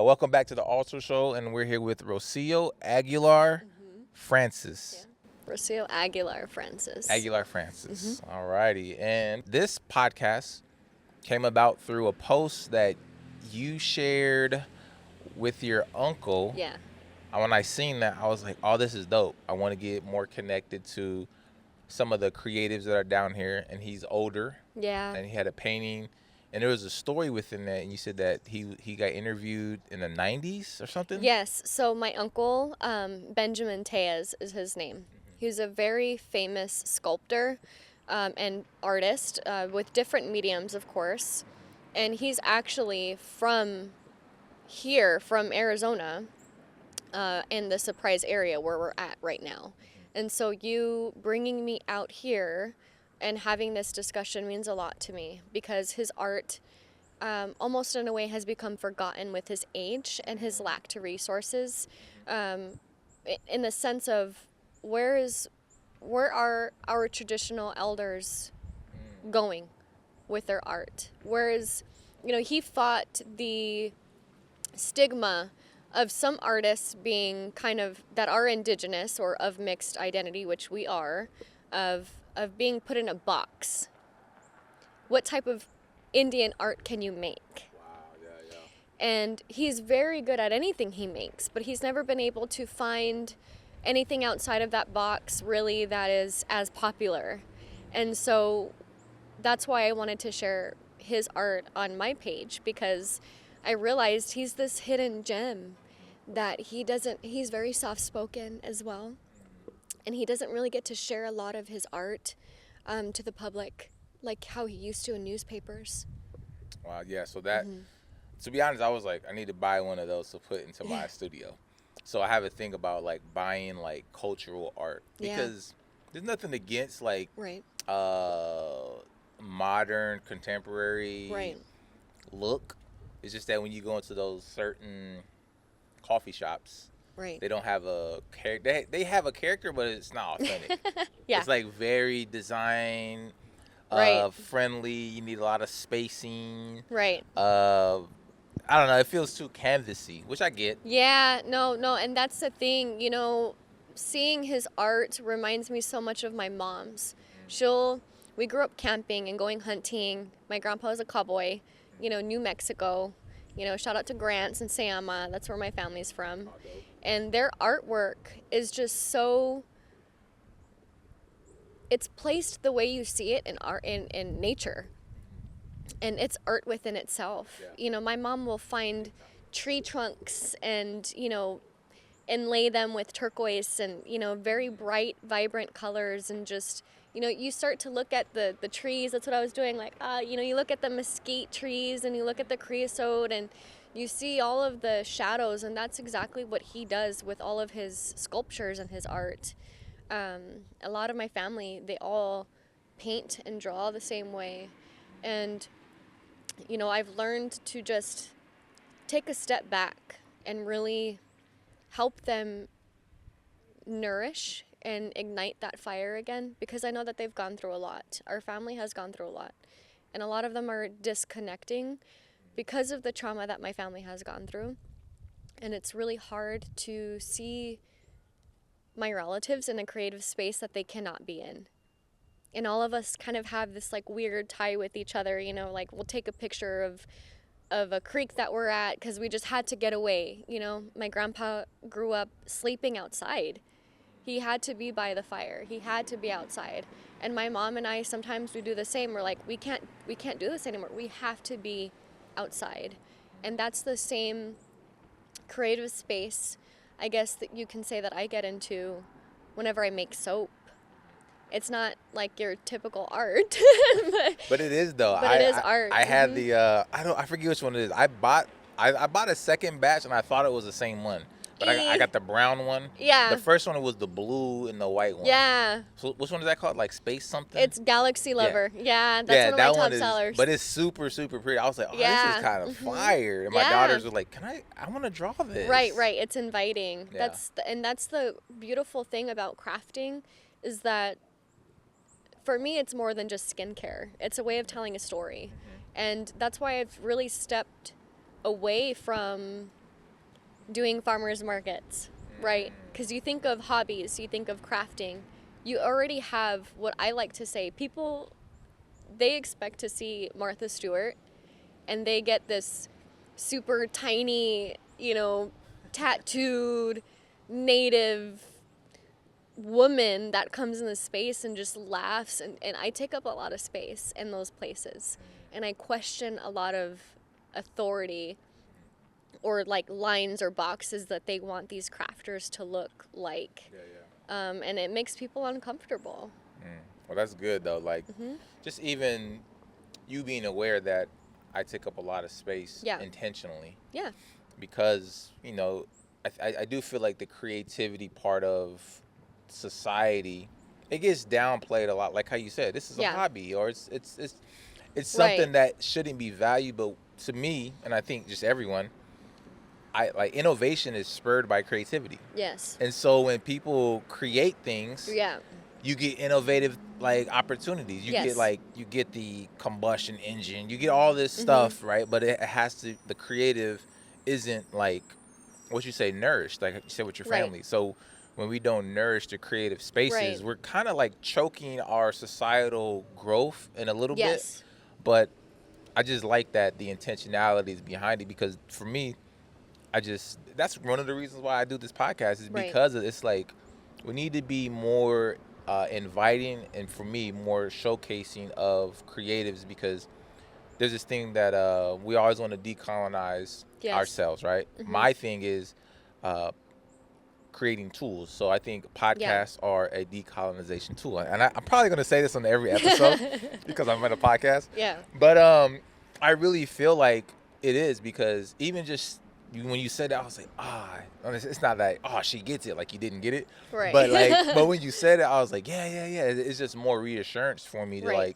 Welcome back to the Altar Show, and we're here with Rocio Aguilar Frances. Yeah. Rocio Aguilar Frances. Aguilar Frances. Alrighty. And this podcast came about through a post that you shared with your uncle. Yeah. And when I seen that, I was like, oh, this is dope. I want to get more connected to some of the creatives that are down here. And he's older. Yeah. And he had a painting. And there was a story within that, and you said that he got interviewed in the 90s or something? Yes. So my uncle, Benjamin Tejas is his name. He's a very famous sculptor and artist with different mediums, of course. And he's actually from here, from Arizona, in the Surprise area where we're at right now. And so you bringing me out here and having this discussion means a lot to me because his art almost in a way has become forgotten with his age and his lack to resources, in the sense of where are our traditional elders going with their art? Whereas, he fought the stigma of some artists being kind of that are indigenous or of mixed identity, which we are, of being put in a box. What type of Indian art can you make? Wow, yeah. And he's very good at anything he makes, but he's never been able to find anything outside of that box really that is as popular. And so that's why I wanted to share his art on my page, because I realized he's this hidden gem that he's very soft-spoken as well. And he doesn't really get to share a lot of his art to the public like how he used to in newspapers. Wow, yeah. So that, to be honest, I was like, I need to buy one of those to put into my studio. So I have a thing about like buying like cultural art because there's nothing against like modern contemporary look. It's just that when you go into those certain coffee shops, they don't have a character. They have a character, but it's not authentic. It's like very design friendly. You need a lot of spacing. I don't know. It feels too canvassy, which I get. Yeah, no, and that's the thing. Seeing his art reminds me so much of my mom's. We grew up camping and going hunting. My grandpa was a cowboy, New Mexico. Shout out to Grants and Sayama. That's where my family's from. And their artwork is just so, it's placed the way you see it in art, in nature. And it's art within itself. My mom will find tree trunks and, inlay them with turquoise and, very bright, vibrant colors, and just, you start to look at the trees. That's what I was doing. Like, you look at the mesquite trees and you look at the creosote and you see all of the shadows, and that's exactly what he does with all of his sculptures and his art. A lot of my family, they all paint and draw the same way. And, I've learned to just take a step back and really help them nourish and ignite that fire again, because I know that they've gone through a lot. Our family has gone through a lot. And a lot of them are disconnecting because of the trauma that my family has gone through. And it's really hard to see my relatives in a creative space that they cannot be in. And all of us kind of have this like weird tie with each other, like we'll take a picture of a creek that we're at because we just had to get away. My grandpa grew up sleeping outside. He had to be by the fire. He had to be outside. And my mom and I, sometimes we do the same. We're like, we can't do this anymore. We have to be outside. And that's the same creative space, I guess, that you can say that I get into whenever I make soap. It's not like your typical art. But it is though. But it is art. I had the I forget which one it is. I bought a second batch and I thought it was the same one. But I got the brown one. Yeah. The first one was the blue and the white one. Yeah. So which one is that called? Like Space something? It's Galaxy Lover. Yeah, that's one of my top sellers. But it's super, super pretty. I was like, this is kind of fire. And my daughters were like, I want to draw this. Right. It's inviting. Yeah. That's the beautiful thing about crafting, is that for me, it's more than just skincare. It's a way of telling a story. And that's why I've really stepped away from doing farmers markets, right? Because you think of hobbies, you think of crafting. You already have what I like to say. People, they expect to see Martha Stewart, and they get this super tiny, tattooed native woman that comes in the space and just laughs, and I take up a lot of space in those places, and I question a lot of authority or like lines or boxes that they want these crafters to look like. And it makes people uncomfortable. Well, that's good though, like just even you being aware that I take up a lot of space intentionally, because I do feel like the creativity part of society, it gets downplayed a lot, like how you said this is a hobby, or it's something that shouldn't be valued. But to me, and I think just everyone, I like innovation is spurred by creativity. Yes. And so when people create things, you get innovative like opportunities. You get the combustion engine, you get all this stuff, right? But it has to, the creative isn't like what you say, nourished, like you said with your family. So when we don't nourish the creative spaces, we're kind of like choking our societal growth in a little bit. But I just like that the intentionality is behind it, because for me, that's one of the reasons why I do this podcast, is because it's like we need to be more inviting, and for me, more showcasing of creatives, because there's this thing that we always want to decolonize ourselves, right? My thing is creating tools. So I think podcasts are a decolonization tool. And I'm probably going to say this on every episode because I'm on a podcast. But I really feel like it is, because even just when you said that, I was like, it's not that, she gets it, like you didn't get it. But like, but when you said it, I was like, yeah. It's just more reassurance for me to like,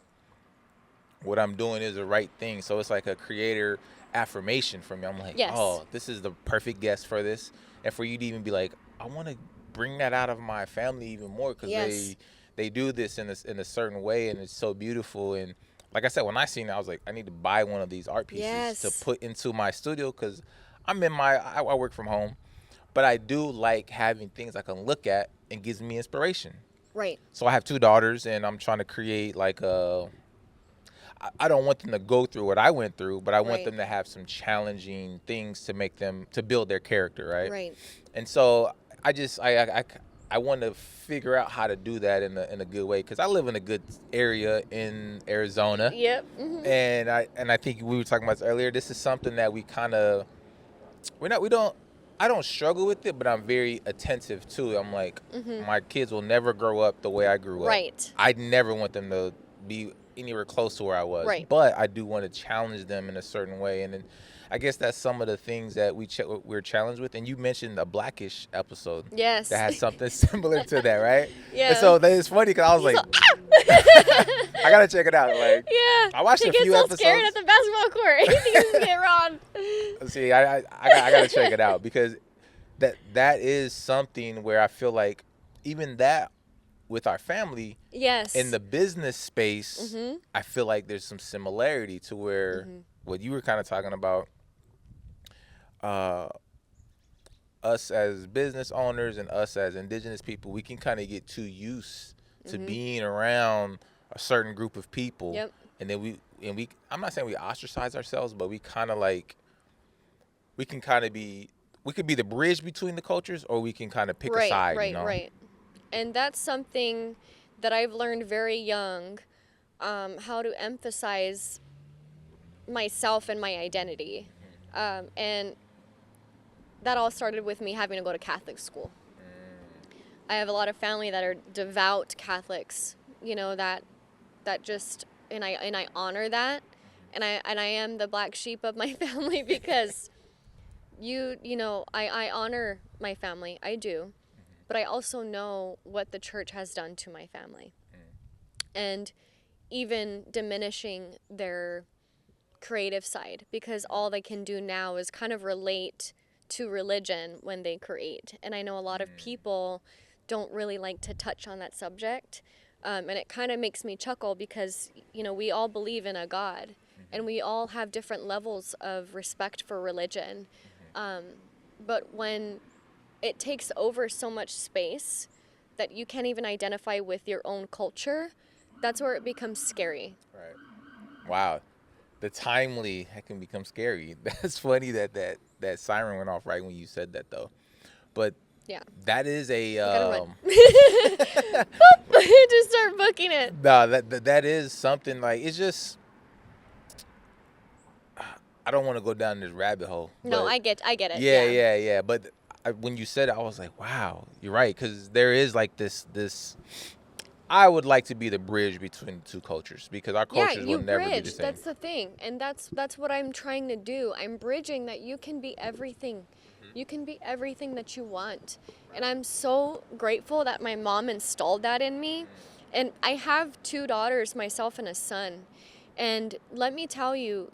what I'm doing is the right thing. So it's like a creator affirmation for me. I'm like, this is the perfect guest for this. And for you to even be like, I want to bring that out of my family even more, because they do this in a certain way, and it's so beautiful. And like I said, when I seen it, I was like, I need to buy one of these art pieces to put into my studio, because I work from home, but I do like having things I can look at and gives me inspiration. So I have 2 daughters, and I'm trying to create like I don't want them to go through what I went through, but I want them to have some challenging things to make them, to build their character, right? And so I want to figure out how to do that in a good way, because I live in a good area in Arizona. And I think we were talking about this earlier. This is something that we kind of I don't struggle with it, but I'm very attentive to it. I'm like, my kids will never grow up the way I grew up. I never want them to be anywhere close to where I was. But I do want to challenge them in a certain way. And then I guess that's some of the things that we're challenged with. And you mentioned a Blackish episode. That has something similar to that, right? And so that is funny, because I was like, I gotta check it out. Like, I watched a few episodes. Scared at the basketball court. Anything is gonna get wrong. See, I gotta check it out, because that is something where I feel like even that with our family, in the business space, I feel like there's some similarity to where what you were kind of talking about, us as business owners and us as indigenous people, we can kind of get too used to being around a certain group of people, and then we I'm not saying we ostracize ourselves, but we kind of like, we could be the bridge between the cultures, or we can kind of pick a side, Right. And that's something that I've learned very young, how to emphasize myself and my identity. And that all started with me having to go to Catholic school. I have a lot of family that are devout Catholics, that just, and I honor that. And I am the black sheep of my family, because I honor my family. I do. But I also know what the church has done to my family. And even diminishing their creative side, because all they can do now is kind of relate to religion when they create. And I know a lot of people don't really like to touch on that subject. And it kind of makes me chuckle, because, we all believe in a God, and we all have different levels of respect for religion. But when it takes over so much space that you can't even identify with your own culture, that's where it becomes scary. Right. Wow. The timely can become scary. That's funny that siren went off right when you said that, though. But yeah, that is a I gotta run. Just start booking it. No, that is something, like, it's just, I don't want to go down this rabbit hole. No, I get it. Yeah. But when you said it, I was like, wow, you're right, because there is like this. I would like to be the bridge between the two cultures, because our cultures will never be the same. That's the thing, and that's what I'm trying to do. I'm bridging that you can be everything. You can be everything that you want. And I'm so grateful that my mom installed that in me. And I have 2 daughters, myself and a son. And let me tell you,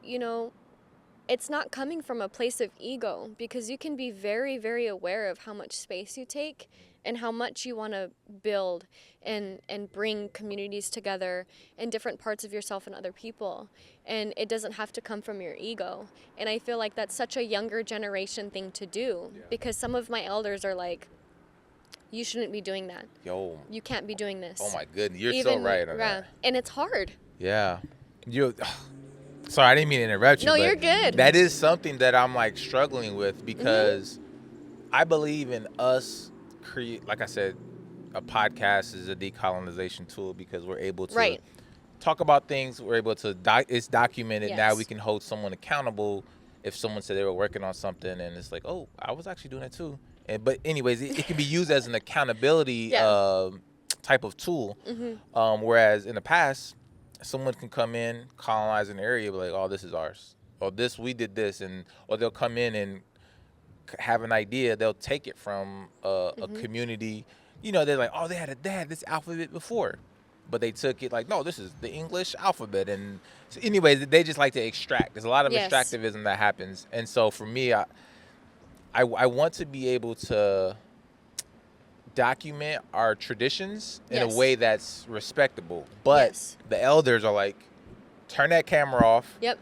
it's not coming from a place of ego, because you can be very, very aware of how much space you take and how much you want to build and bring communities together and different parts of yourself and other people. And it doesn't have to come from your ego. And I feel like that's such a younger generation thing to do, because some of my elders are like, you shouldn't be doing that. Yo. You can't be doing this. Oh my goodness. You're so right on that. And it's hard. Yeah. Sorry, I didn't mean to interrupt you. No, you're good. That is something that I'm like struggling with, because I believe in us like I said, a podcast is a decolonization tool, because we're able to talk about things. We're able to it's documented. Yes. Now we can hold someone accountable if someone said they were working on something and it's like, oh, I was actually doing it too. But anyways, it can be used as an accountability type of tool. Whereas in the past, someone can come in, colonize an area, be like, oh, this is ours, or this, we did this, or they'll come in and have an idea. They'll take it from a community. They're like, oh, they had this alphabet before, but they took it like, no, this is the English alphabet. And so anyways, they just like to extract. There's a lot of extractivism that happens. And so for me, I want to be able to document our traditions in a way that's respectable. But the elders are like, turn that camera off. Yep.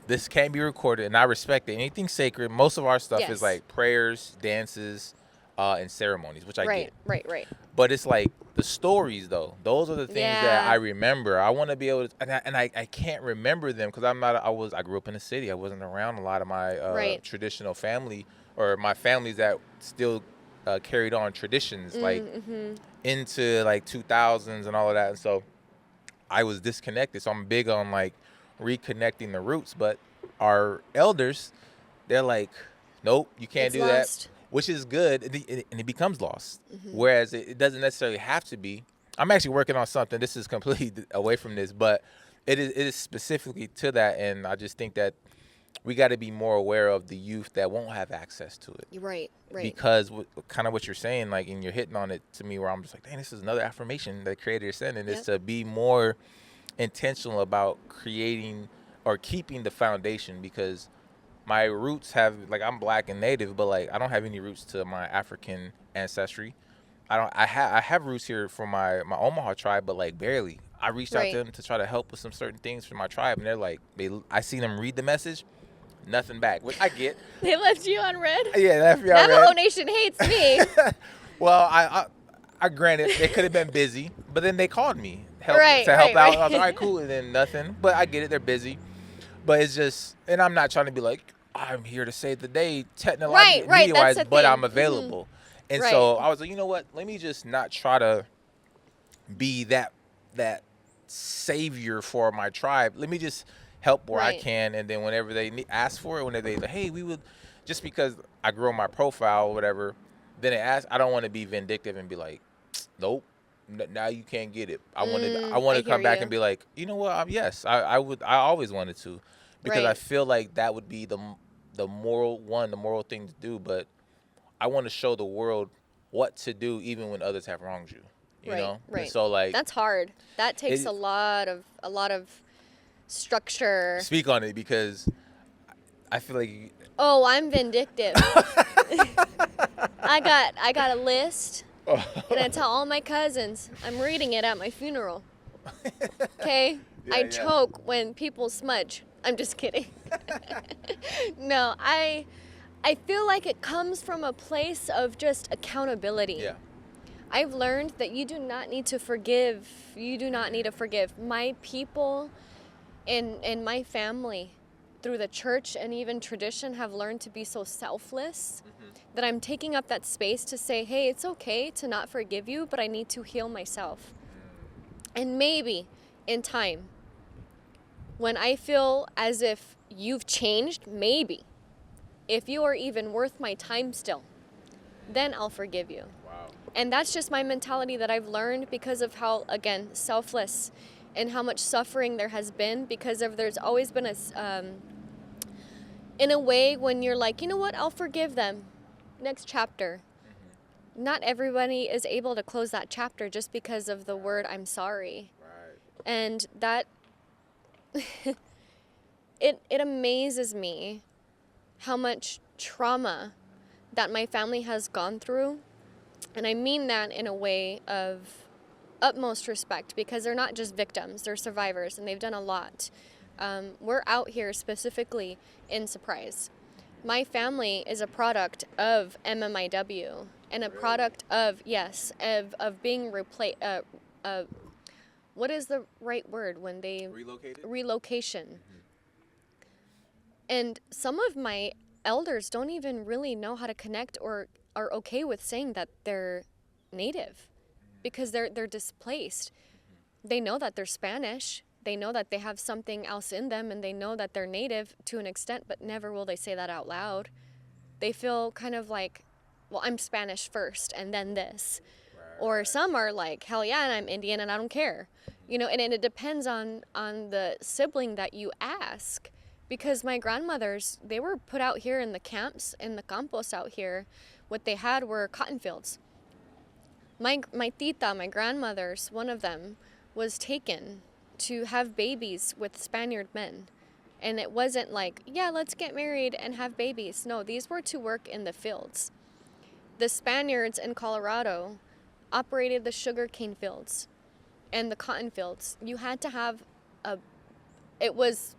This can't be recorded. And I respect it. Anything sacred, most of our stuff is like prayers, dances, and ceremonies, which I get. Right. But it's like the stories, though. Those are the things that I remember. I want to be able to, and I can't remember them, because I grew up in the city. I wasn't around a lot of my traditional family, or my families that still carried on traditions like into like 2000s and all of that. And so I was disconnected. So I'm big on like reconnecting the roots. But our elders, they're like, nope, you can't do that, which is good, and it becomes lost. Whereas it doesn't necessarily have to be. I'm actually working on something. This is completely away from this, but it is specifically to that. And I just think that we got to be more aware of the youth that won't have access to it. Right. Because kind of what you're saying, like, and you're hitting on it to me, where I'm just like, dang, this is another affirmation that Creator is sending, is to be more intentional about creating or keeping the foundation. Because my roots I'm Black and Native, but like I don't have any roots to my African ancestry. I have roots here from my Omaha tribe, but like barely. I reached out to them to try to help with some certain things for my tribe, and they're like, I see them read the message, nothing back, which I get. They left you on red? Yeah, they left me on red. Navajo Nation hates me. Well, I granted, they could have been busy, but then they called me to help out. I was like, all right, cool, and then nothing. But I get it, they're busy. But it's just, and I'm not trying to be like, I'm here to save the day, technologically, media-wise, but I'm available. And so I was like, you know what? Let me just not try to be that savior for my tribe. Let me just help where I can, and then whenever they ask for it, whenever they like, hey, we would, just because I grow my profile or whatever, then they ask. I don't want to be vindictive and be like, nope, now you can't get it. I want to come back and be like, you know what? Yes, I would. I always wanted to, because I feel like that would be the moral thing to do. But I want to show the world what to do, even when others have wronged you. You know? Right. And so like, that's hard. That takes a lot of structure. Speak on it, because I feel like. Oh, I'm vindictive. I got a list, and I tell all my cousins I'm reading it at my funeral. Okay? I choke when people smudge. I'm just kidding. No, I feel like it comes from a place of just accountability. Yeah. I've learned that you do not need to forgive. You do not need to forgive. My people and my family through the church and even tradition have learned to be so selfless that I'm taking up that space to say, hey, it's okay to not forgive you, but I need to heal myself. And maybe in time, when I feel as if you've changed, maybe, if you are even worth my time still, then I'll forgive you. Wow. And that's just my mentality that I've learned because of how, again, selfless and how much suffering there has been, because of there's always been in a way when you're like, you know what, I'll forgive them. Next chapter. Not everybody is able to close that chapter just because of the word I'm sorry. Right. And that it amazes me how much trauma that my family has gone through. And I mean that in a way of utmost respect, because they're not just victims, they're survivors, and they've done a lot. We're out here specifically in Surprise. My family is a product of MMIW and a product of, yes, of being replaced. What is the right word when they... Relocated? Relocation. And some of my elders don't even really know how to connect or are okay with saying that they're native because they're displaced. They know that they're Spanish. They know that they have something else in them, and they know that they're native to an extent, but never will they say that out loud. They feel kind of like, well, I'm Spanish first and then this. Or some are like, hell yeah, and I'm Indian and I don't care. You know, and it depends on the sibling that you ask. Because my grandmothers, they were put out here in the camps, in the campos out here. What they had were cotton fields. My tita, my grandmother's, one of them, was taken to have babies with Spaniard men. And it wasn't like, yeah, let's get married and have babies. No, these were to work in the fields. The Spaniards in Colorado operated the sugarcane fields and the cotton fields. You had to have it was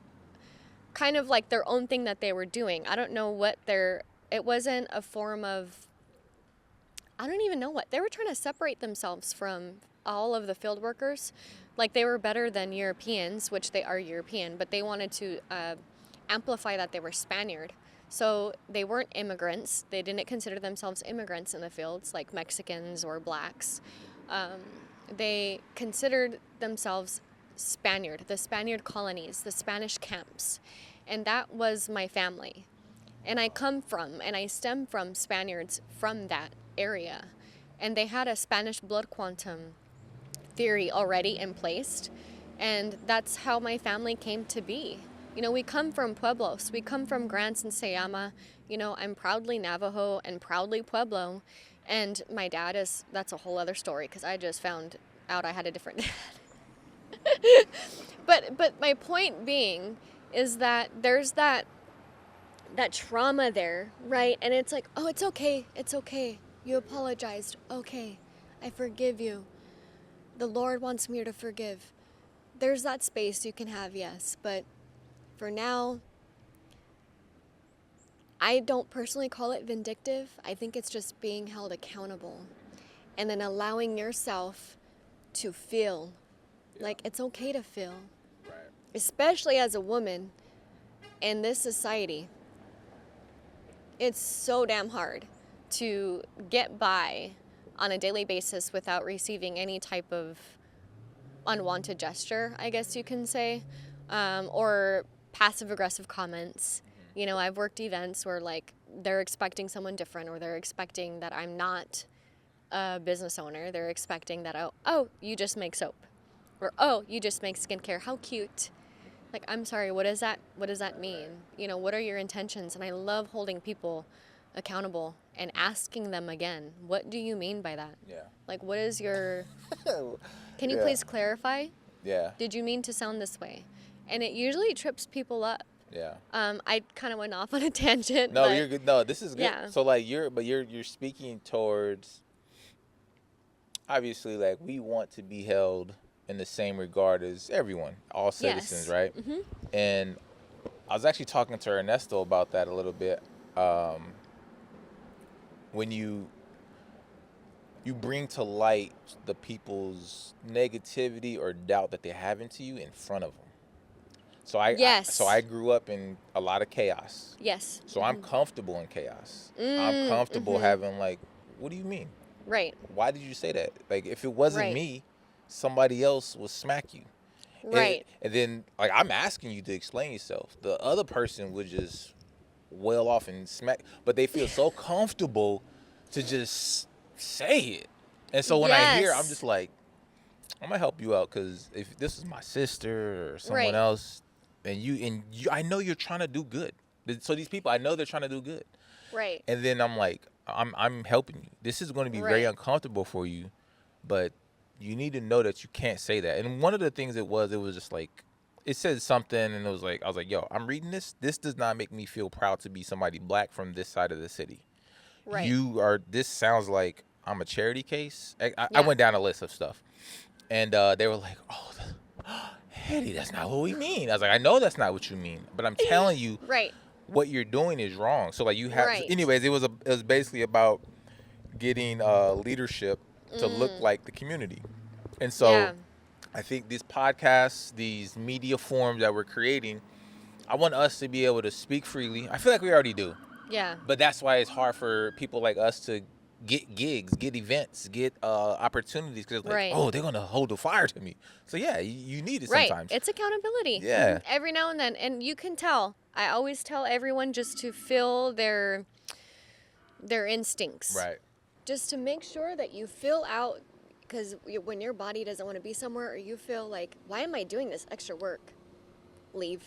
kind of like their own thing that they were doing. I don't know what it wasn't a form of, I don't even know what. They were trying to separate themselves from all of the field workers. Like they were better than Europeans, which they are European, but they wanted to amplify that they were Spaniard. So they weren't immigrants. They didn't consider themselves immigrants in the fields like Mexicans or blacks. They considered themselves Spaniard, the Spaniard colonies, the Spanish camps. And that was my family. And I come from, and I stem from Spaniards from that area. And they had a Spanish blood quantum theory already in place. And that's how my family came to be. You know, we come from pueblos. We come from Grants and Sayama. You know, I'm proudly Navajo and proudly Pueblo. And my dad that's a whole other story, because I just found out I had a different dad. But my point being is that there's that trauma there, right? And it's like, oh, it's okay. It's okay. You apologized. Okay. I forgive you. The Lord wants me to forgive. There's that space you can have, yes. But for now, I don't personally call it vindictive. I think it's just being held accountable. And then allowing yourself to feel. Yeah. Like, it's okay to feel. Right. Especially as a woman in this society. It's so damn hard to get by on a daily basis without receiving any type of unwanted gesture, I guess you can say, or passive-aggressive comments. You know, I've worked events where, like, they're expecting someone different, or they're expecting that I'm not a business owner. They're expecting that, oh, you just make soap, or, oh, you just make skincare. How cute. Like, I'm sorry, what does that mean? You know, what are your intentions? And I love holding people accountable and asking them again, what do you mean by that? Yeah. Like, what is your, can you please clarify? Yeah. Did you mean to sound this way? And it usually trips people up. Yeah. I kind of went off on a tangent. No, you're good. No, this is good. Yeah. So like you're speaking towards, obviously, like, we want to be held in the same regard as everyone, all citizens, yes. Right? Mm-hmm. And I was actually talking to Ernesto about that a little bit. um, when you bring to light the people's negativity or doubt that they have into you in front of them. So I grew up in a lot of chaos. Yes. So I'm comfortable in chaos. I'm comfortable having like, what do you mean? Right. Why did you say that? Like, if it wasn't me, somebody else would smack you. Right. And then, like, I'm asking you to explain yourself. The other person would just wail off and smack, but they feel so comfortable to just say it. And so when I hear, I'm just like, I'm gonna help you out, because if this is my sister or someone else, and you, I know you're trying to do good. So these people, I know they're trying to do good. Right. And then I'm like, I'm helping you. This is going to be very uncomfortable for you, but you need to know that you can't say that. And one of the things it was just like, it said something, and it was like, I was like, yo, I'm reading this. This does not make me feel proud to be somebody black from this side of the city. Right. This sounds like I'm a charity case. I went down a list of stuff. And they were like, oh, Hetty, that's not what we mean. I was like, I know that's not what you mean, but I'm telling you, what you're doing is wrong. So like, you have, anyways, it was basically about getting leadership to look like the community. And so I think these podcasts, these media forms that we're creating, I want us to be able to speak freely. I feel like we already do. Yeah. But that's why it's hard for people like us to get gigs, get events, get opportunities, because like, oh, they're gonna hold the fire to me. So yeah, you need it sometimes. It's accountability. Yeah. Every now and then, and you can tell. I always tell everyone just to feel their instincts. Right. Just to make sure that you fill out, because when your body doesn't want to be somewhere, or you feel like, why am I doing this extra work? Leave.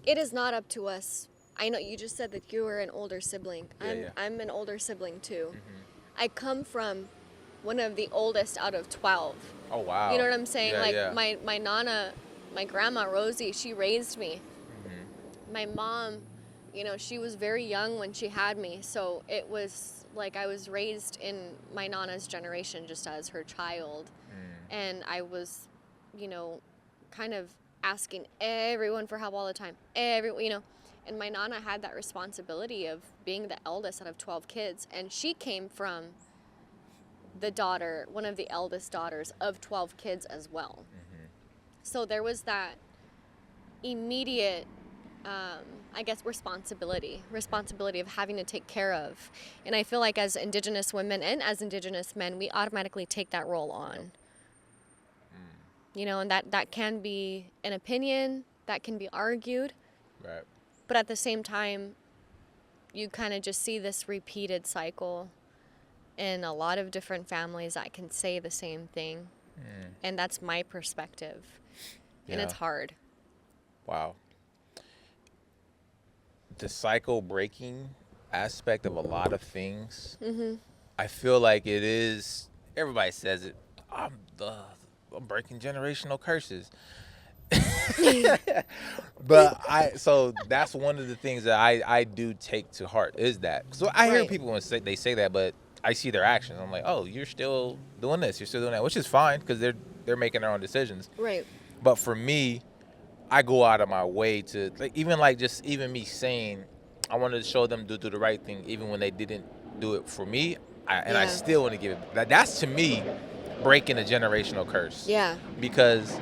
It is not up to us. I know you just said that you were an older sibling. I'm an older sibling too. I come from one of the oldest out of 12. Oh, wow. You know what I'm saying? My nana, my grandma Rosie, she raised me. My mom, she was very young when she had me. So it was like I was raised in my nana's generation just as her child. And I was, kind of asking everyone for help all the time. And my nana had that responsibility of being the eldest out of 12 kids. And she came from one of the eldest daughters of 12 kids as well. So there was that immediate, I guess, responsibility of having to take care of. And I feel like as Indigenous women and as Indigenous men, we automatically take that role on. And that can be an opinion, that can be argued. Right. But at the same time, you kind of just see this repeated cycle in a lot of different families that can say the same thing. And that's my perspective. And it's hard. Wow. The cycle breaking aspect of a lot of things, I feel like it is, everybody says it, I'm breaking generational curses. But so that's one of the things that I do take to heart, is that. So I hear people when they say that, but I see their actions. I'm like, oh, you're still doing this, you're still doing that, which is fine, because they're making their own decisions. Right. But for me, I go out of my way to, like, even me saying I wanted to show them to do the right thing, even when they didn't do it for me, I still want to give it. That's, to me, breaking a generational curse. Yeah. Because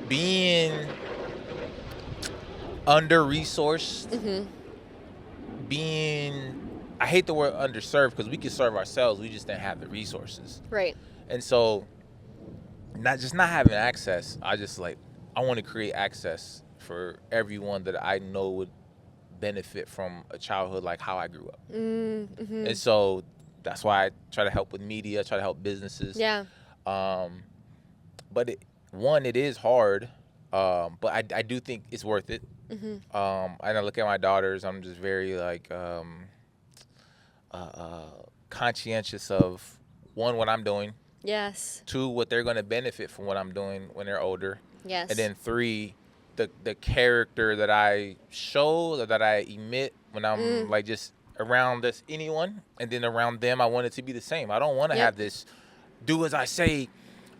being under-resourced, I hate the word underserved, because we can serve ourselves, we just didn't have the resources. Right. And so, not having access, I want to create access for everyone that I know would benefit from a childhood like how I grew up. And so that's why I try to help with media, try to help businesses. Yeah. But it is hard, but I do think it's worth it. And I look at my daughters, I'm just very conscientious of, one, what I'm doing. Yes. Two, what they're going to benefit from what I'm doing when they're older. Yes. And then three, the character that I show, that I emit when I'm just around anyone, and then around them, I want it to be the same. I don't want to have this do as I say,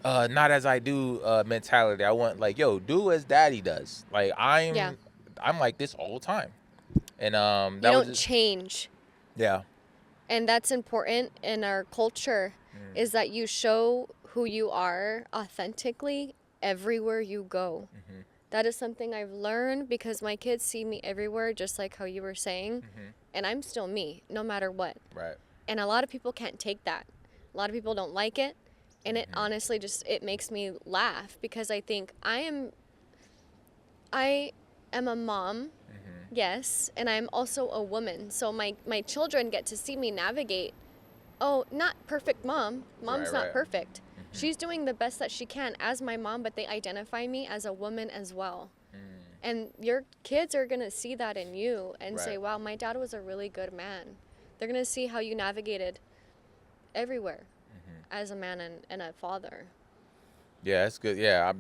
not as I do mentality. I want, do as daddy does. I'm like this all the time. And you don't change. Yeah. And that's important in our culture, is that you show who you are authentically everywhere you go. Mm-hmm. That is something I've learned because my kids see me everywhere, just like how you were saying. Mm-hmm. And I'm still me, no matter what. Right. And a lot of people can't take that. A lot of people don't like it. And it honestly it makes me laugh because I think I am a mom, yes, and I'm also a woman. So my children get to see me navigate. Oh, not perfect mom. Mom's not perfect. Mm-hmm. She's doing the best that she can as my mom, but they identify me as a woman as well. And your kids are going to see that in you and say, wow, my dad was a really good man. They're going to see how you navigated everywhere as a man and a father. Yeah, that's good. Yeah,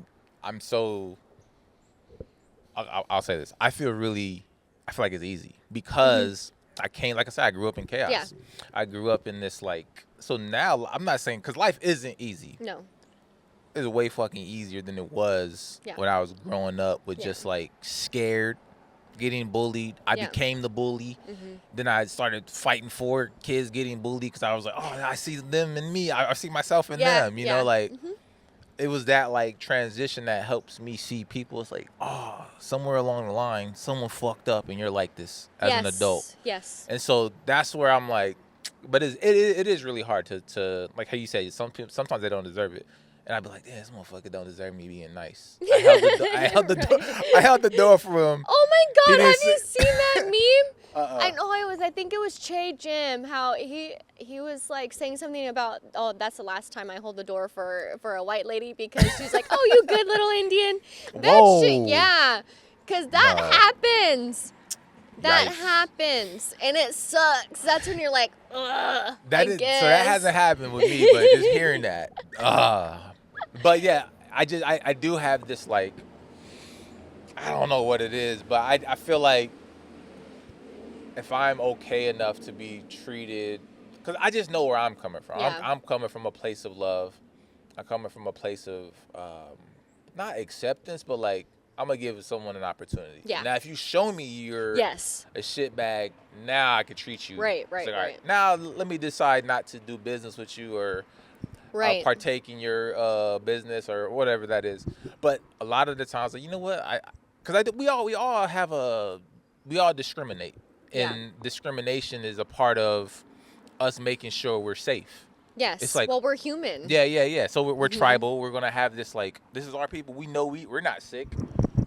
I'm so... I'll say this. I feel like it's easy because like I said, I grew up in chaos. Yeah. I grew up in this so now I'm not saying, because life isn't easy. No. It's way fucking easier than it was when I was growing up with just scared, getting bullied. I became the bully. Mm-hmm. Then I started fighting for kids getting bullied because I was like, oh, I see them in me. I see myself in them, you know, it was that transition that helps me see people. It's like, oh, somewhere along the line, someone fucked up and you're like this as an adult. Yes. And so that's where I'm like, but it is really hard to like how you said, sometimes they don't deserve it. And I'd be like, damn, this motherfucker don't deserve me being nice. I held the door for him. Oh my God, have you seen that meme? I think it was Che Jim, how he was saying something about, oh, that's the last time I hold the door for a white lady, because she's like, oh, you good little Indian. Whoa. Yeah, because that happens. That happens, and it sucks. That's when you're like, ugh. So that hasn't happened with me, but just hearing that, But yeah, I do have this I don't know what it is, but I feel like if I'm okay enough to be treated, because I just know where I'm coming from. Yeah. I'm coming from a place of love. I'm coming from a place of not acceptance, but I'm gonna give someone an opportunity. Yeah. Now, if you show me you're a shitbag, now I can treat you. Right. Now let me decide not to do business with you or partake in your business or whatever that is. But a lot of the times, you know what? We all discriminate, and discrimination is a part of us making sure we're safe. Yes. It's well, we're human. Yeah. So we're tribal. We're gonna have this this is our people. We know we're not sick.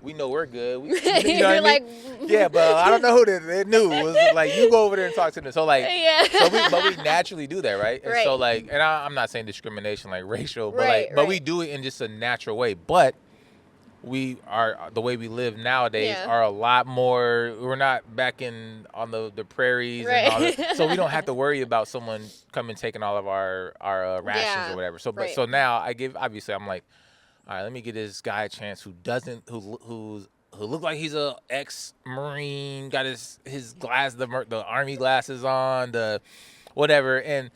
We know we're good. You know what I mean? Yeah, but I don't know who they knew. It was you go over there and talk to them. So but we naturally do that, right? And so and I'm not saying discrimination racial, but we do it in just a natural way. But we are, the way we live nowadays are a lot more. We're not back on the prairies and all that, so we don't have to worry about someone coming taking all of our rations or whatever. So so now obviously I'm like, all right, let me give this guy a chance who look like he's a ex-Marine, got his glass, the army glasses on, the whatever, and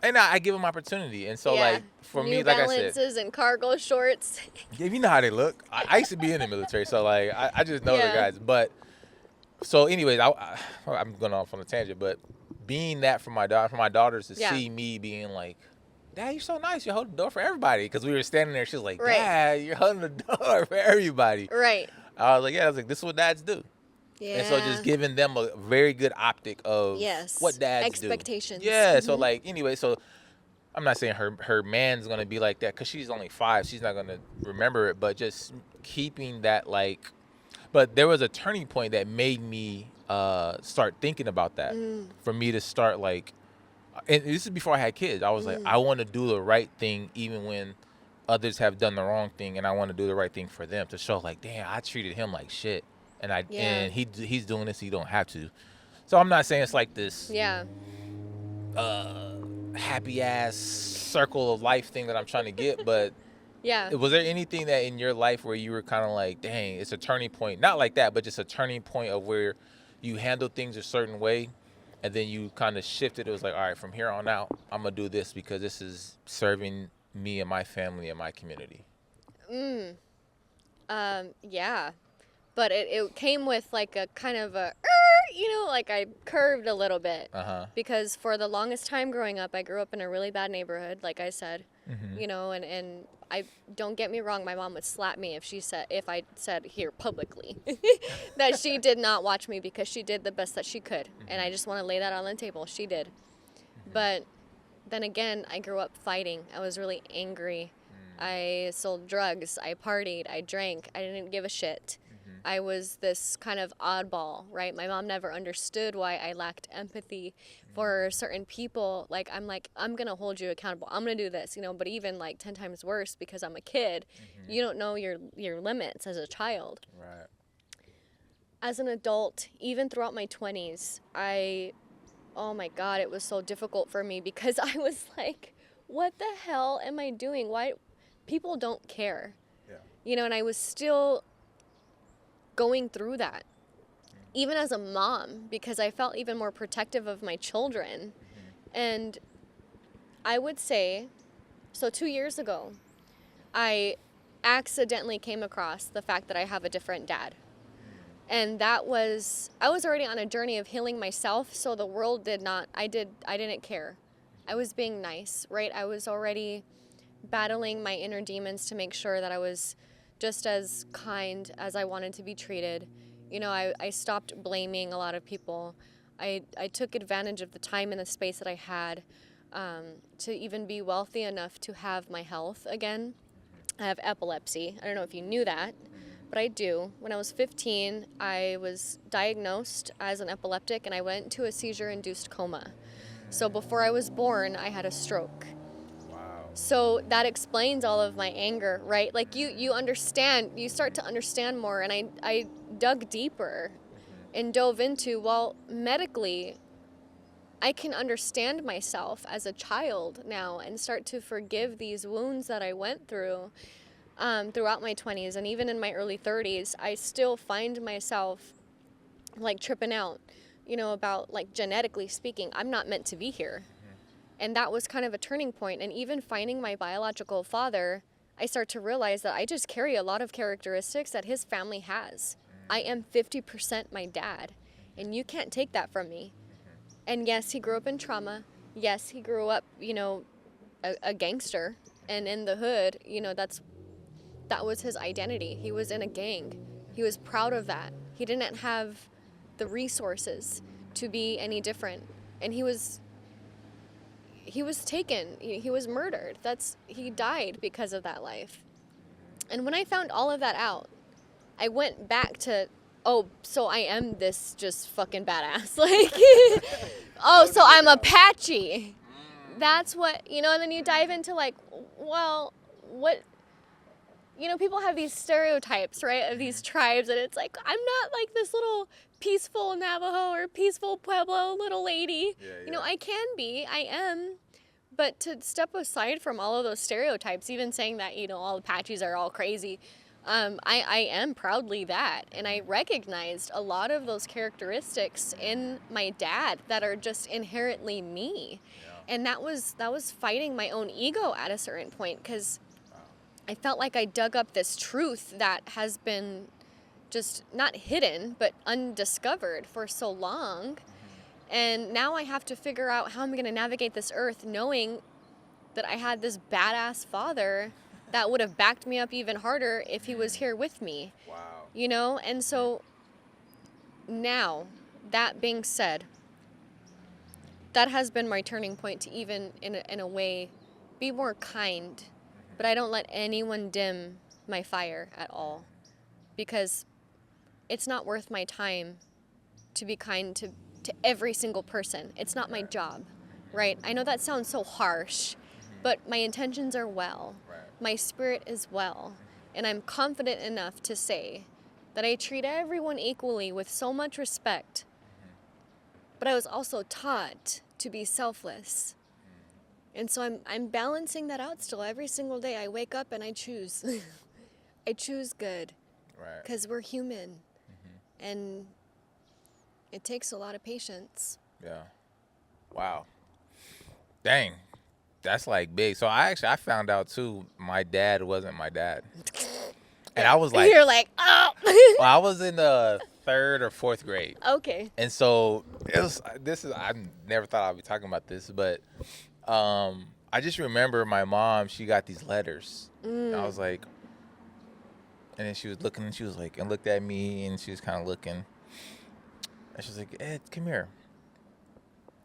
I give him opportunity. And so for me, like I said, New Balances and cargo shorts. Yeah, you know how they look. I used to be in the military, so I just know the guys. But so anyways, I'm going off on a tangent, but being that for my daughters to see me being like, Dad, you're so nice. You hold the door for everybody. Because we were standing there. She was like, Dad, you're holding the door for everybody. Right. I was like, this is what dads do. Yeah. And so just giving them a very good optic of what dads expectations. Do. Yeah. So anyway, so I'm not saying her man's going to be like that because she's only 5. She's not going to remember it. But just keeping that but there was a turning point that made me start thinking about that. For me to start and this is before I had kids. I was like, I want to do the right thing even when others have done the wrong thing, and I want to do the right thing for them to show damn, I treated him like shit, and and he's doing this, he don't have to. So I'm not saying it's this happy ass circle of life thing that I'm trying to get, but was there anything that in your life where you were kind of dang, it's a turning point, not like that, but just a turning point of where you handle things a certain way? And then you kind of shifted. It was all right, from here on out, I'm going to do this because this is serving me and my family and my community. Yeah. But it came with a kind of a, like I curved a little bit. Uh-huh. Because for the longest time growing up, I grew up in a really bad neighborhood, like I said. Mm-hmm. And I don't get me wrong, my mom would slap me if I said here publicly that she did not watch me because she did the best that she could. Mm-hmm. And I just want to lay that on the table. She did. Mm-hmm. But then again, I grew up fighting. I was really angry. I sold drugs. I partied. I drank. I didn't give a shit. Mm-hmm. I was this kind of oddball, right? My mom never understood why I lacked empathy for certain people. I'm going to hold you accountable. I'm going to do this, but even 10 times worse because I'm a kid, you don't know your limits as a child. Right. As an adult, even throughout my 20s, oh my God, it was so difficult for me because I was like, what the hell am I doing? Why? People don't care. Yeah. And I was still going through that. Even as a mom, because I felt even more protective of my children. Mm-hmm. And I would say, so 2 years ago, I accidentally came across the fact that I have a different dad. And I was already on a journey of healing myself, so the world I didn't care. I was being nice, right? I was already battling my inner demons to make sure that I was just as kind as I wanted to be treated. I stopped blaming a lot of people. I took advantage of the time and the space that I had to even be wealthy enough to have my health again. I have epilepsy. I don't know if you knew that, but I do. When I was 15, I was diagnosed as an epileptic and I went into a seizure-induced coma. So before I was born, I had a stroke. So that explains all of my anger, right? You understand, you start to understand more. And I dug deeper and dove into, medically, I can understand myself as a child now and start to forgive these wounds that I went through throughout my 20s. And even in my early 30s, I still find myself tripping out, about genetically speaking, I'm not meant to be here. And that was kind of a turning point. And even finding my biological father, I start to realize that I just carry a lot of characteristics that his family has. I am 50% my dad, and you can't take that from me. And yes, he grew up in trauma. Yes, he grew up, a gangster. And in the hood, that was his identity. He was in a gang. He was proud of that. He didn't have the resources to be any different. And he was taken. He was murdered. He died because of that life. And when I found all of that out, I went back to, so I am this just fucking badass. So I'm Apache. That's what, and then you dive into what, people have these stereotypes, right, of these tribes, and it's I'm not this little peaceful Navajo or peaceful Pueblo little lady. Yeah. I can be, I am, but to step aside from all of those stereotypes, even saying that, all Apaches are all crazy, I am proudly that, and I recognized a lot of those characteristics in my dad that are just inherently me. Yeah. And that was fighting my own ego at a certain point, because I felt like I dug up this truth that has been just not hidden, but undiscovered for so long. And now I have to figure out how I'm going to navigate this earth knowing that I had this badass father that would have backed me up even harder if he was here with me. Wow. And so now, that being said, that has been my turning point to even, in a way, be more kind. But I don't let anyone dim my fire at all, because it's not worth my time to be kind to every single person. It's not my job, right? I know that sounds so harsh, but my intentions are well. My spirit is well. And I'm confident enough to say that I treat everyone equally with so much respect. But I was also taught to be selfless. And so I'm balancing that out still. Every single day I wake up and I choose. I choose good. Right. Because we're human. And it takes a lot of patience. Yeah. Wow. Dang. That's big. So I found out too, my dad wasn't my dad. And I was You're oh. Well, I was in 3rd or 4th grade. Okay. And so I never thought I'd be talking about this, but I just remember my mom, she got these letters. And I was like, and then she was looking, and she was like, and looked at me, and she was kind of looking. And she was like, Ed, come here.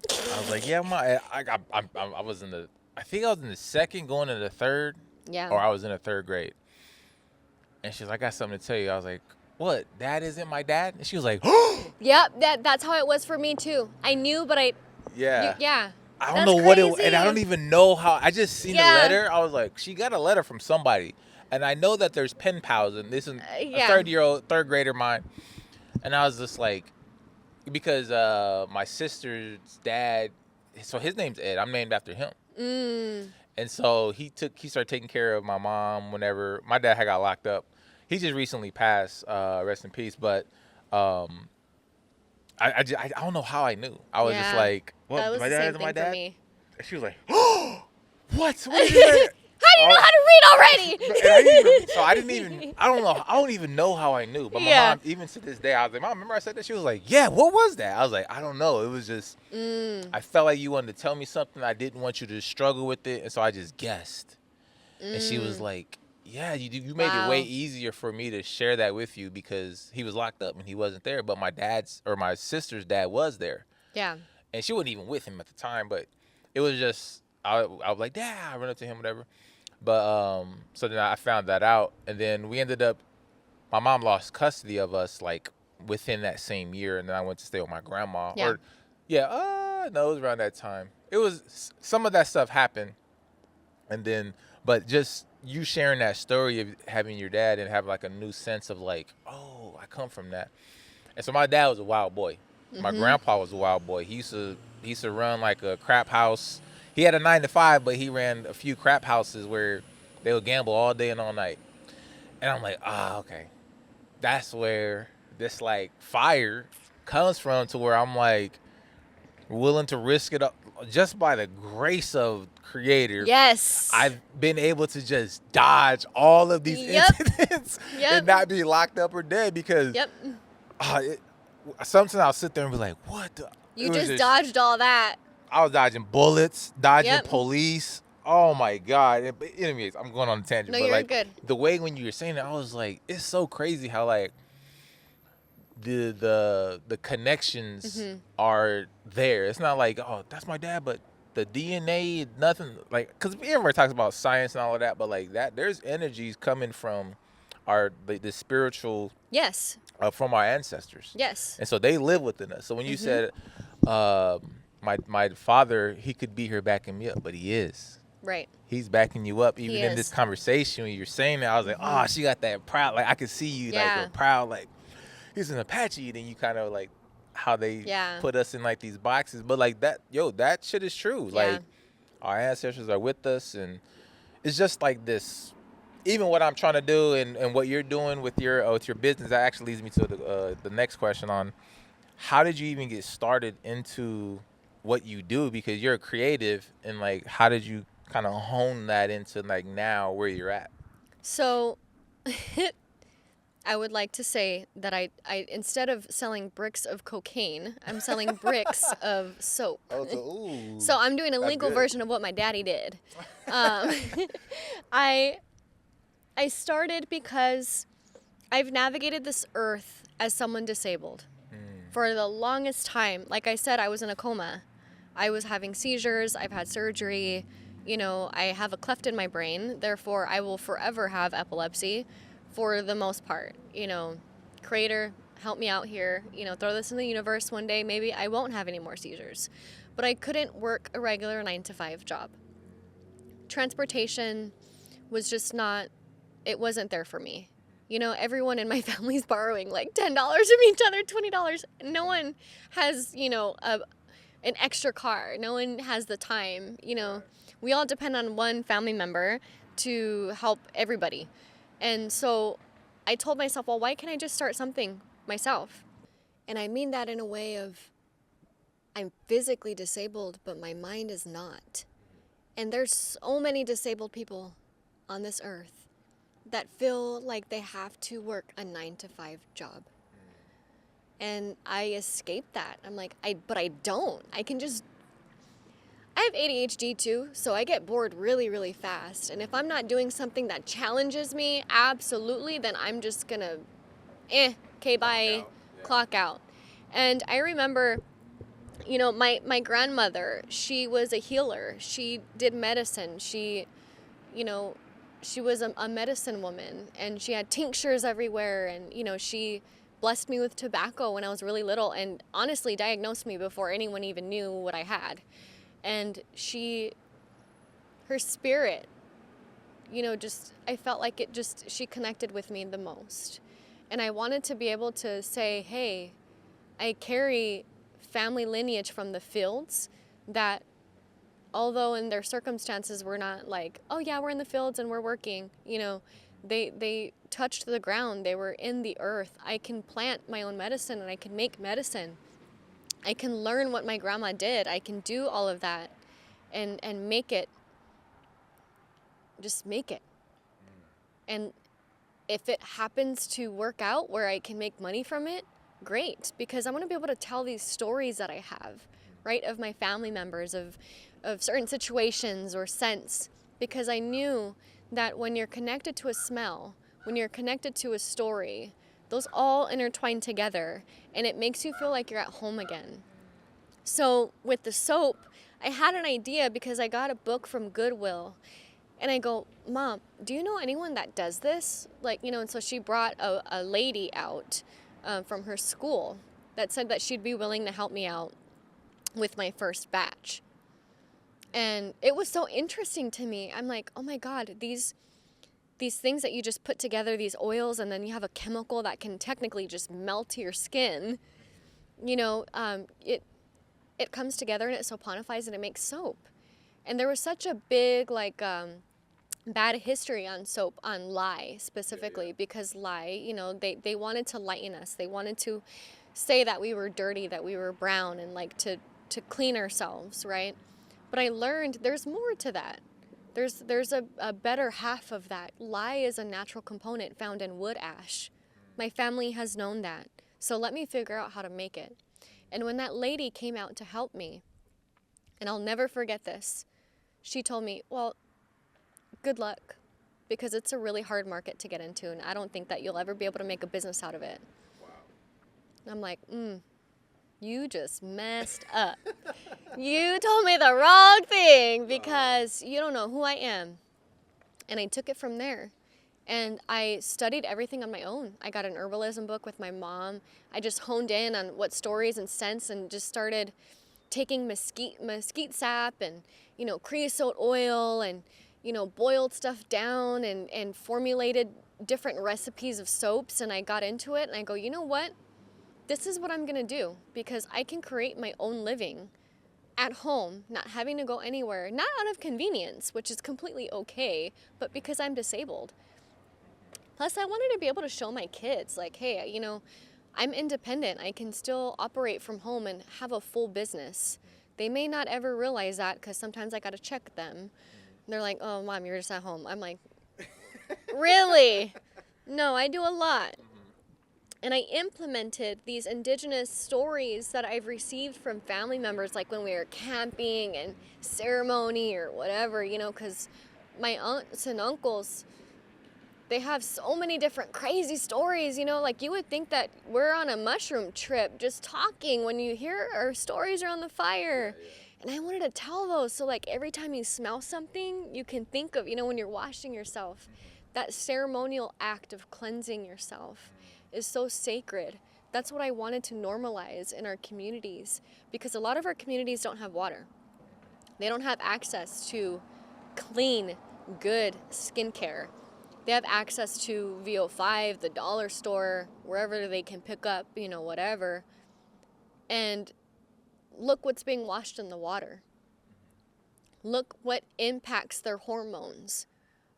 I was like, yeah, Ma. I was in the, I think I was in the 2nd going into the 3rd. Yeah. Or I was in the 3rd grade. And she's like, I got something to tell you. I was like, what? Dad isn't my dad? And she was like, Yep, that's how it was for me too. I knew, but yeah. Yeah. I don't know what it, and I don't even know how. I just seen the letter. I was like, she got a letter from somebody, and I know that there's pen pals, and this is a 3rd grader mine, and I was just like, because my sister's dad, so his name's Ed. I'm named after him, and so he started taking care of my mom whenever my dad had got locked up. He just recently passed, rest in peace, but I don't know how I knew. I was just like, well, my dad is my dad. And she was like, oh, what? What is that? How do you know how to read already? I don't even know how I knew. But my mom, even to this day, I was like, Mom, remember I said that? She was like, yeah, what was that? I was like, I don't know. It was just, I felt like you wanted to tell me something. I didn't want you to struggle with it. And so I just guessed. And she was like, yeah, you made it way easier for me to share that with you because he was locked up and he wasn't there. But my sister's dad was there. Yeah. And she wasn't even with him at the time. But it was just, I was like, Dad, I run up to him, whatever. But so then I found that out. And then we ended up, my mom lost custody of us like within that same year. And then I went to stay with my grandma. Yeah. No, it was around that time. It was, some of that stuff happened. And then, but just you sharing that story of having your dad and have like a new sense of like, oh, I come from that. And so my dad was a wild boy. My grandpa was a wild boy. He used to run like a crap house. He had a 9-to-5, but he ran a few crap houses where they would gamble all day and all night. And I'm like, okay. That's where this like fire comes from, to where I'm like willing to risk it up just by the grace of Creator. Yes. I've been able to just dodge all of these incidents and not be locked up or dead because sometimes I'll sit there and be like, what the? You just dodged all that. I was dodging bullets, dodging police. Oh my God. But anyways, I'm going on a tangent. No, but you're like, good. The way when you were saying it, I was like, it's so crazy how like the connections are there. It's not like, oh, that's my dad, but the DNA, nothing like, because everybody talks about science and all of that, but like that, there's energies coming from the spiritual, from our ancestors. Yes. And so they live within us. So when you said, my father, he could be here backing me up, but he is. Right. He's backing you up. Even in this conversation, when you're saying that, I was like, oh, she got that proud. Like I could see you like a proud, like he's an Apache. Then you kind of like how they put us in like these boxes. But like that, that shit is true. Like our ancestors are with us, and it's just like this. Even what I'm trying to do and what you're doing with your business, that actually leads me to the next question on how did you even get started into what you do, because you're a creative, and like how did you kind of hone that into like now where you're at? So I would like to say that I instead of selling bricks of cocaine, I'm selling bricks of soap. So I'm doing a legal version of what my daddy did. I started because I've navigated this earth as someone disabled. For the longest time, like I said, I was in a coma. I was having seizures. I've had surgery. I have a cleft in my brain. Therefore, I will forever have epilepsy for the most part. Creator, help me out here. Throw this in the universe one day. Maybe I won't have any more seizures. But I couldn't work a regular 9-to-5 job. Transportation was just not, it wasn't there for me. Everyone in my family's borrowing like $10 from each other, $20. No one has, an extra car. No one has the time. We all depend on one family member to help everybody. And so I told myself, well, why can't I just start something myself? And I mean that in a way of I'm physically disabled, but my mind is not. And there's so many disabled people on this earth that feel like they have to work a 9-to-5 job. And I escaped that. I'm like, but I don't. I have ADHD too, so I get bored really, really fast. And if I'm not doing something that challenges me, absolutely, then I'm just gonna, okay, bye, clock out. And I remember, my grandmother, she was a healer. She did medicine. She was a medicine woman, and she had tinctures everywhere, and, she blessed me with tobacco when I was really little and honestly diagnosed me before anyone even knew what I had. And her spirit, I felt like she connected with me the most. And I wanted to be able to say, hey, I carry family lineage from the fields that, although in their circumstances we're not like, oh yeah, we're in the fields and we're working, they touched the ground, they were in the earth. I can plant my own medicine and I can make medicine. I can learn what my grandma did. I can do all of that and make it. Just make it. And if it happens to work out where I can make money from it, great, because I want to be able to tell these stories that I have, right, of my family members, of certain situations or scents, because I knew that when you're connected to a smell, when you're connected to a story, those all intertwine together, and it makes you feel like you're at home again. So with the soap, I had an idea because I got a book from Goodwill, and I go, Mom, do you know anyone that does this? And so she brought a lady out from her school that said that she'd be willing to help me out with my first batch. And it was so interesting to me. I'm like, oh my God, these things that you just put together, these oils, and then you have a chemical that can technically just melt your skin, it comes together and it saponifies and it makes soap. And there was such a big, bad history on soap, on lye specifically, because lye, they wanted to lighten us. They wanted to say that we were dirty, that we were brown, and to clean ourselves, right? But I learned there's more to that. There's a better half of that. Lye is a natural component found in wood ash. My family has known that. So let me figure out how to make it. And when that lady came out to help me, and I'll never forget this, she told me, well, good luck, because it's a really hard market to get into, and I don't think that you'll ever be able to make a business out of it. Wow. And I'm like, you just messed up. You told me the wrong thing, because you don't know who I am. And I took it from there. And I studied everything on my own. I got an herbalism book with my mom. I just honed in on what stories and scents, and just started taking mesquite sap and, creosote oil, and, boiled stuff down and formulated different recipes of soaps. And I got into it, and I go, you know what? This is what I'm going to do, because I can create my own living at home, not having to go anywhere, not out of convenience, which is completely okay, but because I'm disabled. Plus, I wanted to be able to show my kids, hey, I'm independent. I can still operate from home and have a full business. They may not ever realize that, because sometimes I got to check them. And they're like, oh, Mom, you're just at home. I'm like, really? No, I do a lot. And I implemented these indigenous stories that I've received from family members, like when we were camping and ceremony or whatever, because my aunts and uncles, they have so many different crazy stories, you would think that we're on a mushroom trip just talking when you hear our stories around the fire. Yeah. And I wanted to tell those, so every time you smell something, you can think of, when you're washing yourself, that ceremonial act of cleansing yourself is so sacred. That's what I wanted to normalize in our communities, because a lot of our communities don't have water. They don't have access to clean, good skincare. They have access to VO5, the dollar store, wherever they can pick up, whatever. And look what's being washed in the water. Look what impacts their hormones.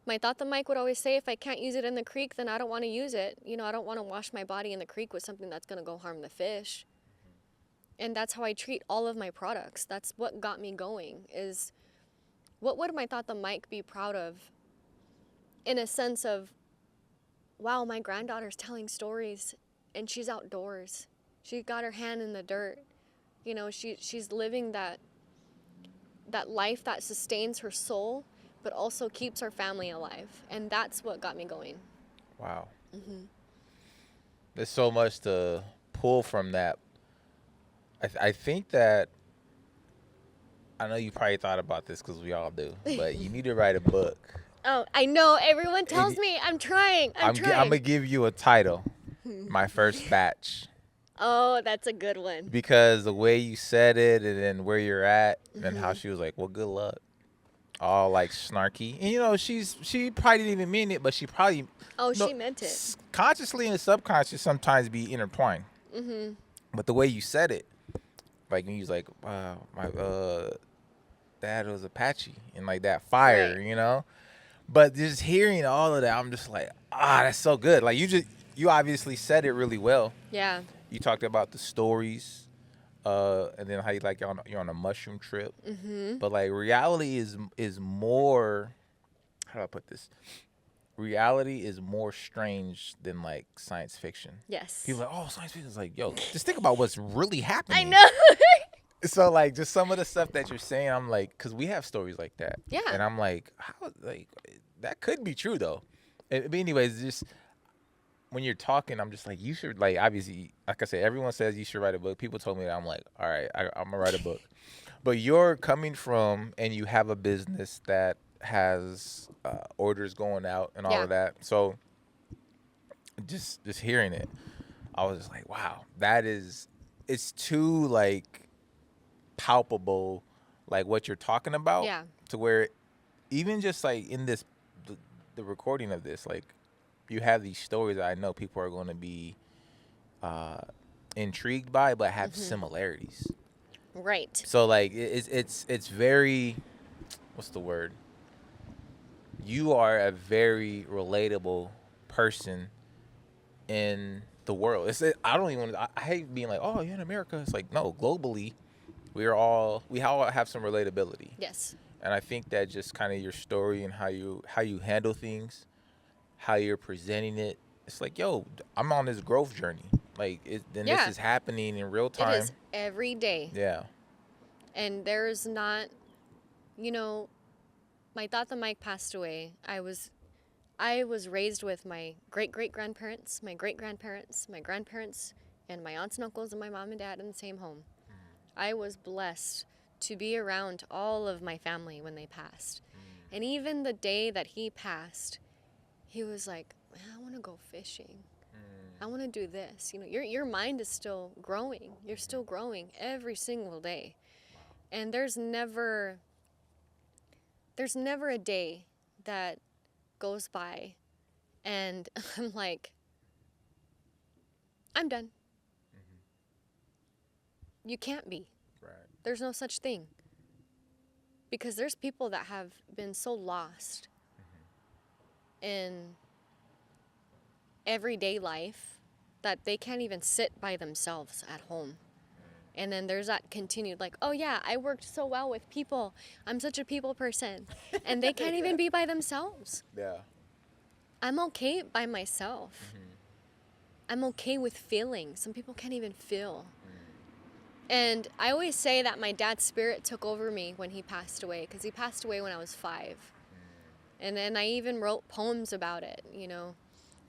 My Tata Mike would always say, if I can't use it in the creek, then I don't want to use it. I don't want to wash my body in the creek with something that's going to go harm the fish. And that's how I treat all of my products. That's what got me going, is what would my Tata Mike be proud of? In a sense of, wow, my granddaughter's telling stories and she's outdoors. She got her hand in the dirt. You know, she's living that life that sustains her soul, but also keeps her family alive. And that's what got me going. Wow. There's so much to pull from that. I think that, I know you probably thought about this because we all do, but you need to write a book. Oh, I know. Everyone tells me. I'm trying. I'm trying. I'm going to give you a title. My First Batch. Oh, that's a good one. Because the way you said it and then where you're at and how she was like, well, good luck. All like snarky. And you know, she probably didn't even mean it, but she probably... Oh, she meant it. Consciously and subconscious sometimes be intertwined. But the way you said it, like when you was like, wow, my dad was Apache and like that fire, you know? But just hearing all of that, I'm just like, that's so good. Like you obviously said it really well. Yeah. You talked about the stories, and then how you like you're on a mushroom trip. But like reality is more. How do I put this? Reality is more strange than like science fiction. Yes. People are like, oh, science fiction is like, yo, just think about what's really happening. I know. So like just some of the stuff that you're saying, I'm like, because we have stories like that. Yeah. And I'm like, how like that could be true though. But anyways, just when you're talking, I'm just like, you should, like, obviously, like I said, everyone says you should write a book. People told me that. I'm like, all right, I'm going to write a book. But you're coming from, and you have a business that has orders going out and all of that. So just hearing it, I was just like, wow, it's too, like, palpable, like, what you're talking about. Yeah. To where even just, like, in this, the recording of this, like, you have these stories that I know people are going to be intrigued by, but have similarities. Right. So like it's very, what's the word? You are a very relatable person in the world. I don't even. I hate being like, oh, you're in America. It's like, no, globally, we all have some relatability. Yes. And I think that just kind of your story and how you handle things, how you're presenting it, it's like, yo, I'm on this growth journey. Like, this is happening in real time. It is every day. Yeah. And there's not, you know, my Tata Mike passed away. I was raised with my great-great-grandparents, my great-grandparents, my grandparents, and my aunts and uncles and my mom and dad in the same home. I was blessed to be around all of my family when they passed. And even the day that he passed, he was like, I want to go fishing. I want to do this. You know, your mind is still growing. You're still growing every single day. And there's never a day that goes by and I'm like, I'm done. You can't be. Right. There's no such thing. Because there's people that have been so lost in everyday life that they can't even sit by themselves at home. And then there's that continued like, oh yeah, I worked so well with people. I'm such a people person. And they can't even be by themselves. Yeah. I'm okay by myself. I'm okay with feeling. Some people can't even feel. And I always say that my dad's spirit took over me when he passed away, because he passed away when I was 5. And then I even wrote poems about it, you know.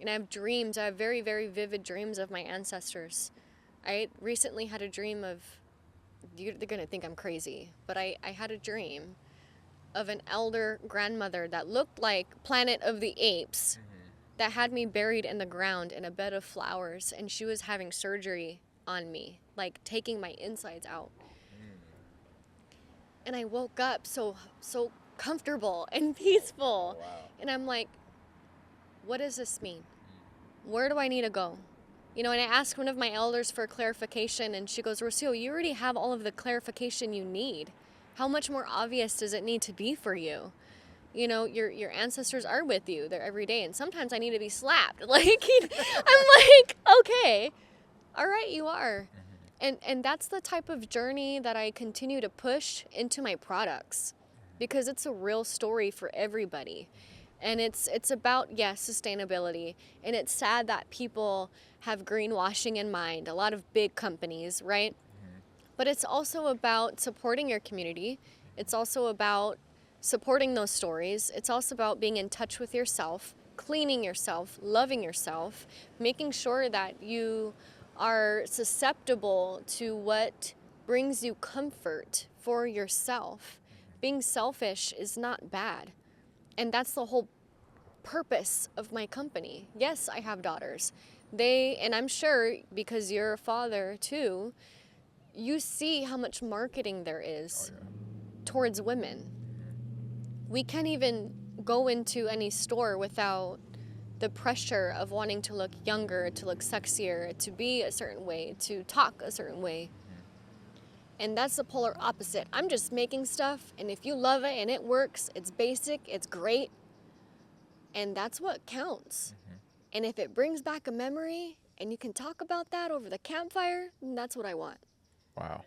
And I have dreams. I have very, very vivid dreams of my ancestors. I recently had a dream of, they're going to think I'm crazy, but I had a dream of an elder grandmother that looked like Planet of the Apes that had me buried in the ground in a bed of flowers, and she was having surgery on me, like taking my insides out. And I woke up so comfortable and peaceful. Wow. And I'm like, what does this mean? Where do I need to go? You know, and I asked one of my elders for clarification, and she goes, Rocio, you already have all of the clarification you need. How much more obvious does it need to be for you? You know, your ancestors are with you. They're every day, and sometimes I need to be slapped. Like, I'm like, okay, all right, you are. And that's the type of journey that I continue to push into my products, because it's a real story for everybody. And it's about, yes, sustainability. And it's sad that people have greenwashing in mind, a lot of big companies, right? Mm-hmm. But it's also about supporting your community. It's also about supporting those stories. It's also about being in touch with yourself, cleaning yourself, loving yourself, making sure that you are susceptible to what brings you comfort for yourself. Being selfish is not bad. And that's the whole purpose of my company. Yes, I have daughters. And I'm sure because you're a father too, you see how much marketing there is towards women. We can't even go into any store without the pressure of wanting to look younger, to look sexier, to be a certain way, to talk a certain way. And that's the polar opposite. I'm just making stuff, and if you love it and it works, it's basic, it's great, and that's what counts. Mm-hmm. And if it brings back a memory and you can talk about that over the campfire, then that's what I want. Wow.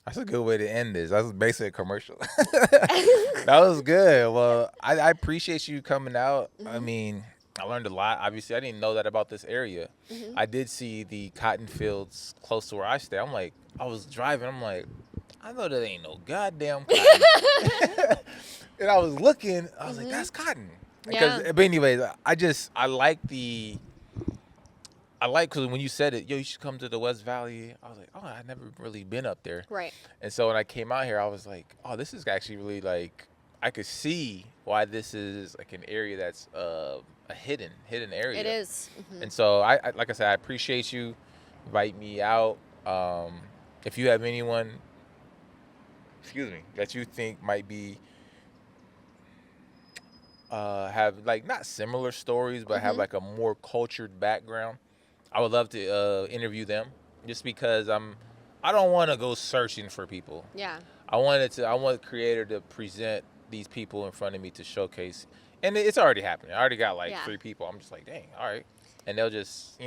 That's a good way to end this. That was basically a commercial. That was good. Well, I appreciate you coming out. Mm-hmm. I mean, I learned a lot. Obviously, I didn't know that about this area. Mm-hmm. I did see the cotton fields close to where I stay. I was driving. I'm like, I know that ain't no goddamn cotton. And I was looking. I was like, that's cotton. But anyways, I like because when you said it, you should come to the West Valley. I was like, oh, I've never really been up there. Right. And so when I came out here, I was like, oh, this is actually really like, I could see why this is like an area that's a hidden area. It is. Mm-hmm. And so I like I said, I appreciate you inviting me out. If you have anyone, that you think might be have like not similar stories, but have like a more cultured background, I would love to interview them, just because I don't want to go searching for people. Yeah. I want the creator to present these people in front of me to showcase, and it's already happening. I already got like 3 people. I'm just like, dang, all right, and they'll just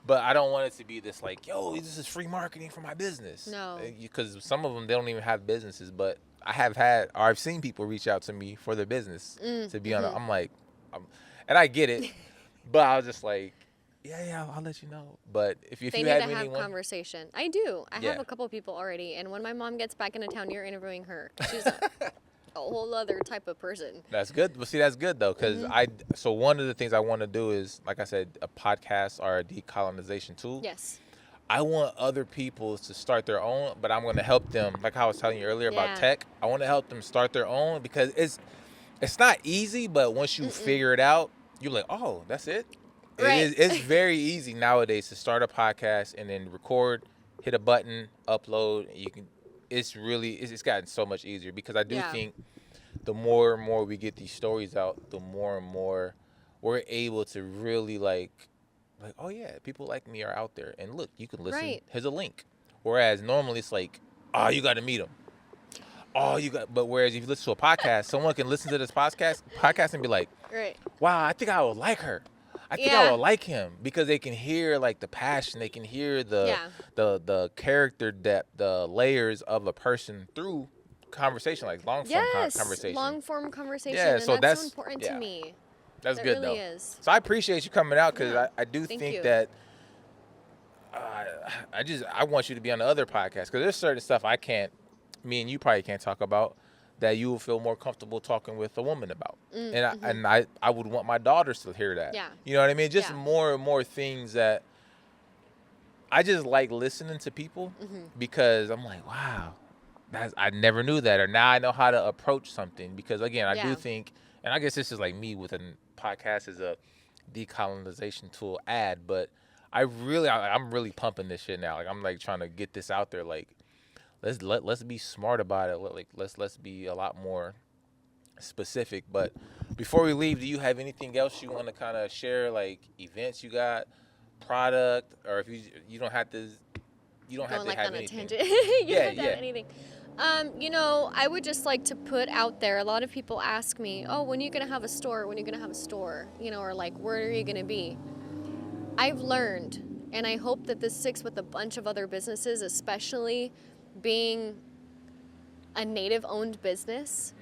but I don't want it to be this like, yo, this is free marketing for my business. No. Because some of them, they don't even have businesses, but I've seen people reach out to me for their business to be on it. I'm like, and I get it, but I was just like, yeah, I'll let you know. But if you had anyone, have conversation. I do. I have a couple people already, and when my mom gets back into town, you're interviewing her. She's a whole other type of person. That's good. Well, see, that's good though, because so one of the things I want to do is, like I said, a podcast or a decolonization tool. Yes. I want other people to start their own, but I'm going to help them. Like how I was telling you earlier about tech, I want to help them start their own, because it's not easy, but once you figure it out, you're like, oh, that's it. Right. It's very easy nowadays to start a podcast and then record, hit a button, upload. You can. It's gotten so much easier, because I do think the more and more we get these stories out, the more and more we're able to really like, oh yeah, people like me are out there, and look, you can listen. Right. Here's a link. Whereas normally it's like, oh, you got to meet them. But whereas if you listen to a podcast, someone can listen to this podcast and be like, wow, I think I would like her. I think I would like him, because they can hear like the passion, they can hear the character depth, the layers of a person through conversation, like long form conversation. Long form conversation. Yeah, and so that's so important to me. That's good really though. Is. So I appreciate you coming out, because I do think that I want you to be on the other podcast, because there's certain stuff me and you probably can't talk about, that you will feel more comfortable talking with a woman about. And I would want my daughters to hear that. Yeah. You know what I mean? Just more and more things that I just like listening to people, because I'm like, wow, I never knew that, or now I know how to approach something, because again, I do think, and I guess this is like me with a podcast as a decolonization tool but I'm really pumping this shit now. Like I'm like trying to get this out there, like, Let's be smart about it. Like let's be a lot more specific. But before we leave, do you have anything else you want to kind of share, like events you got, product, or if you don't have to have anything. Tangent. You don't have to have anything. I would just like to put out there, a lot of people ask me, oh, when are you going to have a store? When are you going to have a store? Or like, where are you going to be? I've learned, and I hope that this sticks with a bunch of other businesses, especially being a native-owned business.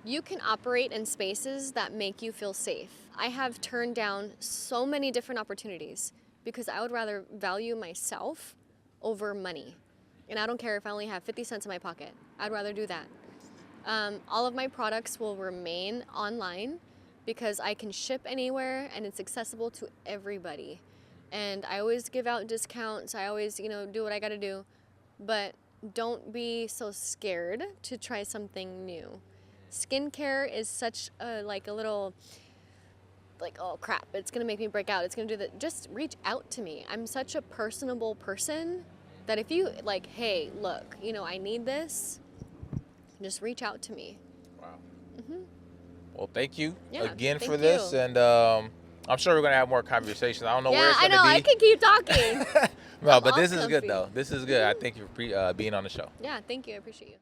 you can operate in spaces that make you feel safe. I have turned down so many different opportunities because I would rather value myself over money. And I don't care if I only have 50 cents in my pocket. I'd rather do that. All of my products will remain online because I can ship anywhere and it's accessible to everybody. And I always give out discounts. I always, do what I got to do. But don't be so scared to try something new. Skincare is such a little, oh crap, it's gonna make me break out. It's gonna do that. Just reach out to me. I'm such a personable person that if you hey, look, I need this, just reach out to me. Wow. Well, thank you again thank for this, you. and I'm sure we're gonna have more conversations. I don't know where it's gonna be. Yeah, I know. I can keep talking. No, but this is good though. This is good. I thank you for being on the show. Yeah, thank you. I appreciate you.